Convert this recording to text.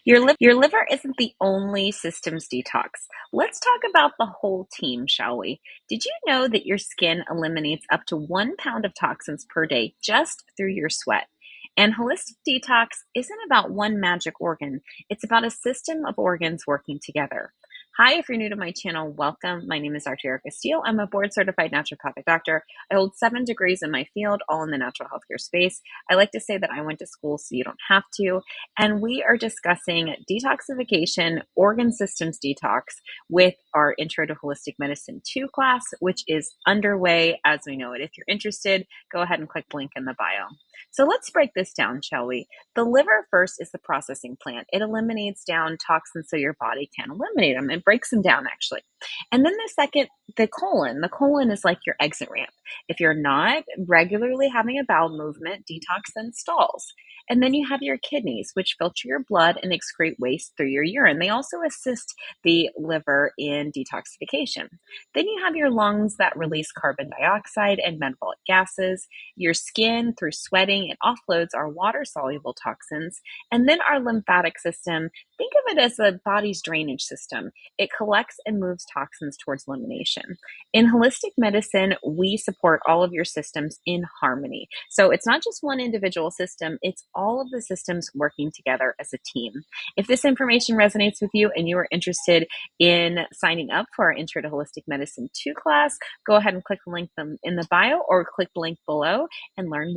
Your liver isn't the only systems detox. Let's talk about the whole team, shall we? Did you know that your skin eliminates up to 1 pound of toxins per day just through your sweat? And holistic detox isn't about one magic organ, it's about a system of organs working together. Hi, if you're new to my channel, welcome. My name is Dr. Erica Steele. I'm a board certified naturopathic doctor. I hold 7 degrees in my field, all in the natural healthcare space. I like to say that I went to school so you don't have to. And we are discussing detoxification, organ systems detox with our Intro to Holistic Medicine 2 class, which is underway as we know it. If you're interested, go ahead and click the link in the bio. So let's break this down, shall we? The liver first is the processing plant. It eliminates down toxins so your body can eliminate them. It breaks them down, actually. And then the second, the colon. The colon is like your exit ramp. If you're not regularly having a bowel movement, detox then stalls. And then you have your kidneys, which filter your blood and excrete waste through your urine. They also assist the liver in detoxification. Then you have your lungs that release carbon dioxide and metabolic gases. Your skin, through sweating, it offloads our water soluble toxins. And then our lymphatic system, think of it as the body's drainage system. It collects and moves toxins towards elimination. In holistic medicine, we support all of your systems in harmony. So it's not just one individual system, it's all of the systems working together as a team. If this information resonates with you and you are interested in signing up for our Intro to Holistic Medicine 2 class, go ahead and click the link in the bio or click the link below and learn more.